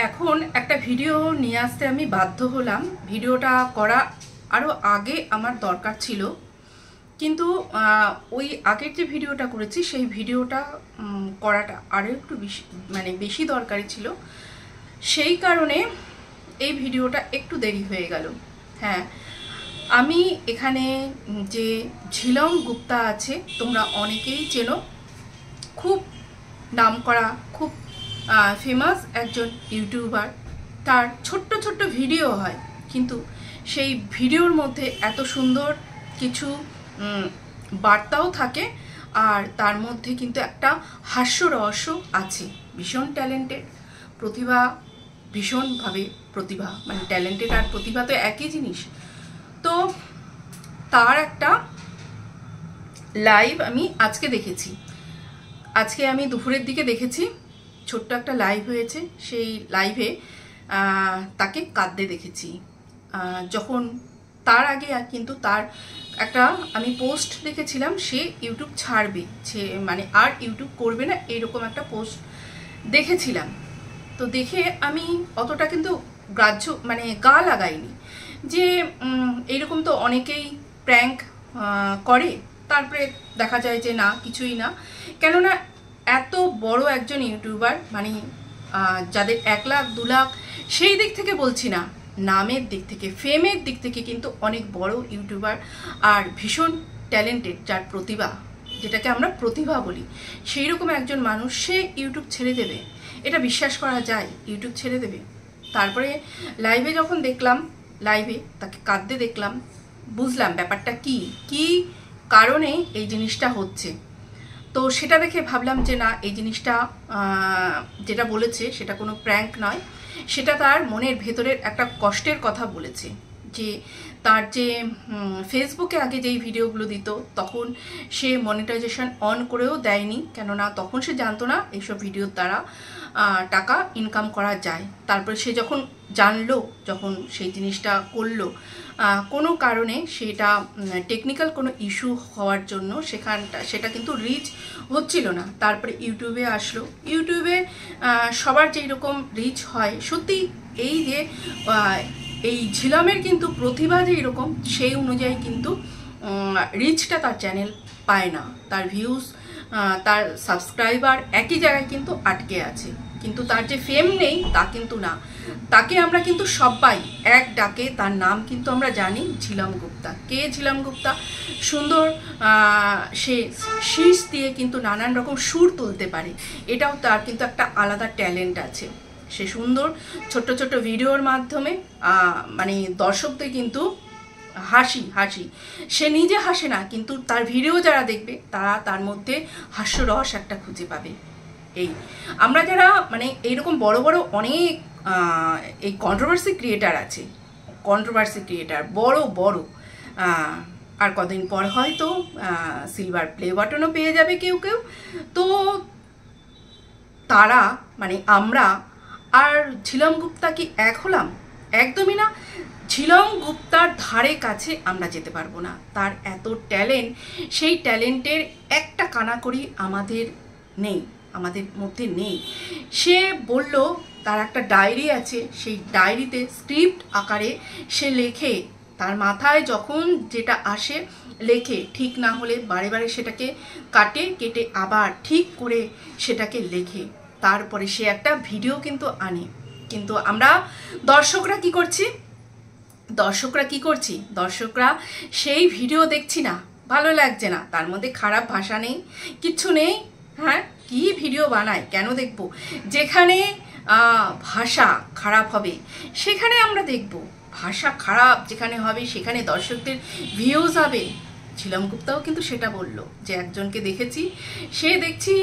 এখন একটা ভিডিও নিয়ে আসতে আমি বাধ্য হলাম। ভিডিওটা করা আরও আগে আমার দরকার ছিল, কিন্তু ওই আগের যে ভিডিওটা করেছি সেই ভিডিওটা করাটা আরও একটু বেশি দরকারি ছিল। সেই কারণে এই ভিডিওটা একটু দেরি হয়ে গেল। হ্যাঁ, আমি এখানে যে ঝিলম গুপ্তা আছে, তোমরা অনেকেই চেনো, খুব নামকরা, খুব ফেমাস একজন ইউটিউবার। তার ছোট্ট ছোট্ট ভিডিও হয়, কিন্তু সেই ভিডিওর মধ্যে এত সুন্দর কিছু বার্তাও থাকে, আর তার মধ্যে কিন্তু একটা হাস্যরস আছে। ভীষণ ট্যালেন্টেড, প্রতিভা, ভীষণভাবে প্রতিভা, মানে ট্যালেন্টেড আর প্রতিভা তো একই জিনিস। তো তার একটা লাইভ আমি আজকে দেখেছি, আজকে আমি দুপুরের দিকে দেখেছি, ছোট্ট একটা লাইভ হয়েছে। সেই লাইভে তাকে কাঁদতে দেখেছি। যখন তার আগে কিন্তু তার একটা আমি পোস্ট দেখেছিলাম, সে ইউটিউব ছাড়বে, সে মানে আর ইউটিউব করবে না, এইরকম একটা পোস্ট দেখেছিলাম। তো দেখে আমি অতটা কিন্তু গ্রাহ্য মানে গা লাগাইনি, যে এইরকম তো অনেকেই প্র্যাঙ্ক করে, তারপরে দেখা যায় যে না, কিছুই না। কেননা এত বড় একজন ইউটিউবার, মানে যাদের 1 লাখ 2 লাখ, সেই দিক থেকে বলছি না, নামের দিক থেকে, ফেমের দিক থেকে কিন্তু অনেক বড় ইউটিউবার, আর ভীষণ ট্যালেন্টেড, যার প্রতিভা, যেটাকে আমরা প্রতিভা বলি, সেই রকম একজন মানুষ সে ইউটিউব ছেড়ে দেবে? এটা বিশ্বাস করা যায়? ইউটিউব ছেড়ে দেবে? তারপরে লাইভে যখন দেখলাম, লাইভে তাকে কাঁদতে দেখলাম, বুঝলাম ব্যাপারটা কি কি কারণে এই জিনিসটা হচ্ছে। তো সেটা দেখে ভাবলাম যে না, এই জিনিসটা যেটা বলেছে সেটা কোনো প্র্যাঙ্ক নয়, সেটা তার মনের ভেতরের একটা কষ্টের কথা বলেছে। যে তার যে ফেসবুকে আগে যেই ভিডিওগুলো দিত, তখন সে মনিটাইজেশন অন করেও দেয়নি, কেননা তখন সে জানতো না এইসব ভিডিওর দ্বারা টাকা ইনকাম করা যায়। তারপরে সে যখন জানলো, যখন সেই জিনিসটা করলো, কোনো কারণে সেটা টেকনিক্যাল কোনো ইস্যু হওয়ার জন্য সেটা কিন্তু রিচ হচ্ছিল না। তারপরে ইউটিউবে আসলো। ইউটিউবে সবার যেই রকম রিচ হয়, সত্যি এই যে এই ঝিলমের কিন্তু প্রতিভা যেই রকম, সেই অনুযায়ী কিন্তু রিচটা তার চ্যানেল পায় না, তার ভিউজ, তার সাবস্ক্রাইবার একই জায়গায় কিন্তু আটকে আছে। কিন্তু তার যে ফেম নেই তা কিন্তু না, তাকে আমরা কিন্তু সবাই এক ডাকে, তার নাম কিন্তু আমরা জানি, ঝিলম গুপ্তা। কে ঝিলম গুপ্তা? সুন্দর, সে শীষ দিয়ে কিন্তু নানান রকম সুর তুলতে পারে, এটাও তার কিন্তু একটা আলাদা ট্যালেন্ট আছে। সে সুন্দর ছোট্ট ছোট্ট ভিডিওর মাধ্যমে মানে দর্শকদের কিন্তু হাসি, সে নিজে হাসে না, কিন্তু তার ভিডিও যারা দেখবে তারা তার মধ্যে হাস্যরস একটা খুঁজে পাবে। এই আমরা যারা মানে এইরকম বড় বড় অনেক এই কন্ট্রোভার্সি ক্রিয়েটার আছে, বড় বড়, আর কদিন পর হয়তো সিলভার প্লে বাটনও পেয়ে যাবে কেউ কেউ। তো তারা মানে আমরা আর ঝিলম গুপ্তা কি এক হলাম? একদমই না। ঝিলম গুপ্তার ধারে কাছে আমরা যেতে পারবো না। তার এত ট্যালেন্ট, সেই ট্যালেন্টের একটা কানাকড়ি আমাদের নেই, আমাদের মধ্যে নেই। সে বলল তার একটা ডায়েরি আছে, সেই ডায়েরিতে স্ক্রিপ্ট আকারে সে লেখে, তার মাথায় যখন যেটা আসে লেখে, ঠিক না হলে বারে বারে সেটাকে কেটে আবার ঠিক করে সেটাকে লেখে, তারপরে সে একটা ভিডিও কিন্তু আনে। কিন্তু আমরা দর্শকরা কি করছি? দর্শকরা সেই ভিডিও দেখছি না, ভালো লাগছে না, তার মধ্যে খারাপ ভাষা নেই, কিচ্ছু নেই। হ্যাঁ, কি ভিডিও বানায়, কেন দেখবো? যেখানে ভাষা খারাপ হবে সেখানে আমরা দেখব, ভাষা খারাপ যেখানে হবে সেখানে দর্শকদের ভিউজ হবে। ঝিলম গুপ্তাও কিন্তু সেটা বলল, যে একজনকে দেখেছি, সে দেখছি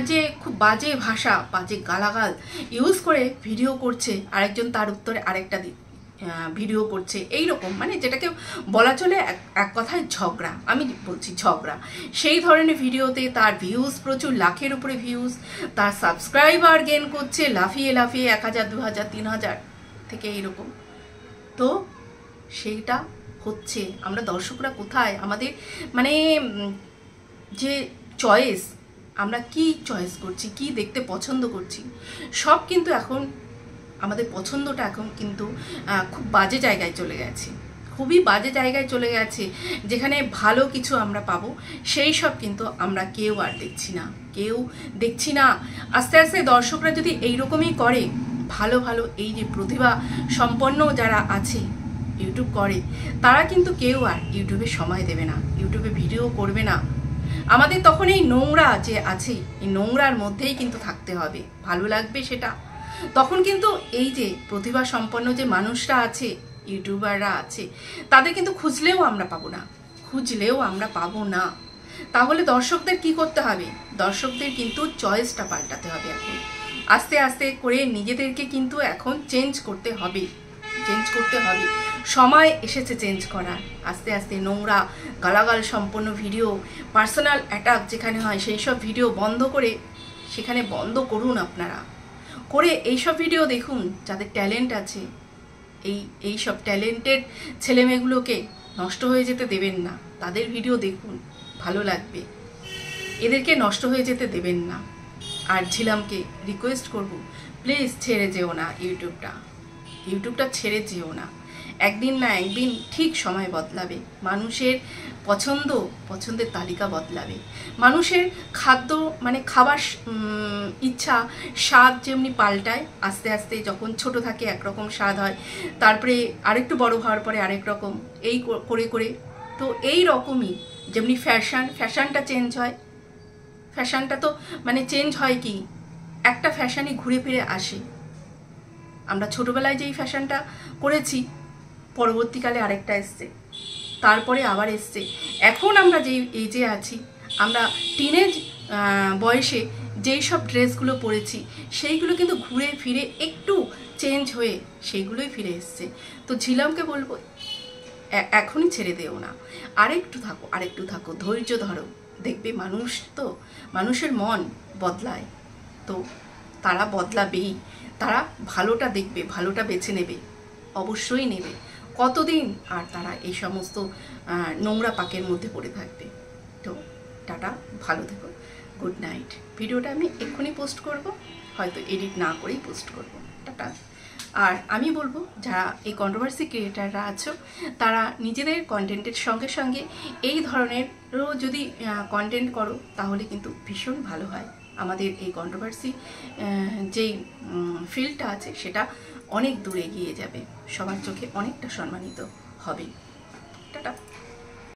যে খুব বাজে ভাষা, বাজে গালাগাল ইউজ করে ভিডিও করছে, আরেকজন তার উত্তরে আরেকটা ভিডিও করছে, এইরকম, মানে যেটাকে বলা চলে এক কথায় ঝগড়া, আমি বলছি ঝগড়া। সেই ধরনের ভিডিওতে তার ভিউজ প্রচুর, লাখের উপরে ভিউজ, তার সাবস্ক্রাইবার গেন করছে লাফিয়ে 1000, 2000, 3000 থেকে এইরকম। তো সেইটা হচ্ছে, আমরা দর্শকরা কোথায়? আমাদের মানে যে চয়েস, আমরা কি চয়েস করছি, কি দেখতে পছন্দ করছি, সব কিন্তু এখন আমাদের পছন্দটা এখন কিন্তু খুব বাজে জায়গায় চলে গেছে, খুবই বাজে জায়গায় চলে গেছে। যেখানে ভালো কিছু আমরা পাবো সেই সব কিন্তু আমরা কেউ আর দেখছি না। আস্তে আস্তে দর্শকরা যদি এইরকমই করে, ভালো ভালো এই যে প্রতিভা সম্পন্ন যারা আছে ইউটিউব করে, তারা কিন্তু কেউ আর ইউটিউবে সময় দেবে না, ইউটিউবে ভিডিও করবে না। আমাদের তখন এই নোংরা যে আছে, এই নোংরার মধ্যেই কিন্তু থাকতে হবে, ভালো লাগবে সেটা। তখন কিন্তু এই যে প্রতিভা সম্পন্ন যে মানুষরা আছে, ইউটিউবাররা আছে, তাদের কিন্তু খুঁজলেও আমরা পাবো না। তাহলে দর্শকদের কি করতে হবে? দর্শকদের কিন্তু চয়েসটা পাল্টাতে হবে। এখন আস্তে আস্তে করে নিজেদেরকে কিন্তু এখন চেঞ্জ করতে হবে। সময় এসেছে চেঞ্জ করার। আস্তে আস্তে নোংরা গালাগাল সম্পন্ন ভিডিও, পার্সোনাল অ্যাটাক যেখানে হয় সেই সব ভিডিও বন্ধ করে, সেখানে বন্ধ করুন আপনারা, করে এইসব ভিডিও দেখুন। যাদের ট্যালেন্ট আছে, এই সব ট্যালেন্টেড ছেলেমেয়েগুলোকে নষ্ট হয়ে যেতে দেবেন না। তাদের ভিডিও দেখুন, ভালো লাগবে, এদেরকে নষ্ট হয়ে যেতে দেবেন না। আর ঝিলামকে রিকোয়েস্ট করব, প্লিজ ছেড়ে যেও না ইউটিউবটা ছেড়ে যেও না। একদিন না একদিন ঠিক সময় বদলাবে, মানুষের পছন্দের তালিকা বদলাবে, মানুষের খাদ্য মানে খাবার ইচ্ছা স্বাদ যেমনি পাল্টায়। আস্তে আস্তে যখন ছোট থাকে একরকম স্বাদ হয়, তারপরে আরেকটু বড় হওয়ার পরে আরেক রকম, এই করে তো এই রকমই যেমনি ফ্যাশনটা চেঞ্জ হয়। ফ্যাশনটা তো মানে চেঞ্জ হয় কি, একটা ফ্যাশনই ঘুরে ফিরে আসে। আমরা ছোটবেলায় যেই ফ্যাশনটা করেছি, পরবর্তীকালে আরেকটা এসছে, তারপরে আবার এসছে। এখন আমরা যেই এজে আছি, আমরা টিনেজ বয়সে যেই সব ড্রেসগুলো পরেছি, সেইগুলো কিন্তু ঘুরে ফিরে একটু চেঞ্জ হয়ে সেইগুলোই ফিরে এসছে। তো ঝিলামকে বলবো, এখনই ছেড়ে দেও না, আরেকটু থাকো, ধৈর্য ধরো। দেখবে মানুষের মন বদলায়, তো তারা বদলাবেই, তারা ভালোটা দেখবে, ভালোটা বেছে নেবে, অবশ্যই নেবে। কতদিন আর তারা এই সমস্ত নোংরা পাকের মধ্যে পড়ে থাকবে? তো টাটা, ভালো থেকো, গুড নাইট। ভিডিওটা আমি এক্ষুনি পোস্ট করব, হয়তো এডিট না করেই পোস্ট করব। টাটা। আর আমি বলবো, যারা এই কন্ট্রোভার্সি ক্রিয়েটাররা আছো, তারা নিজেদের কন্টেন্টের সঙ্গে সঙ্গে এই ধরনেরও যদি কন্টেন্ট করো, তাহলে কিন্তু ভীষণ ভালো হয়। আমাদের এই কন্ট্রোভার্সি যেই ফিল্ডটা আছে, সেটা অনেক দূরে এগিয়ে যাবে, সবার চোখে অনেকটা সম্মানিত হবে। টাটা।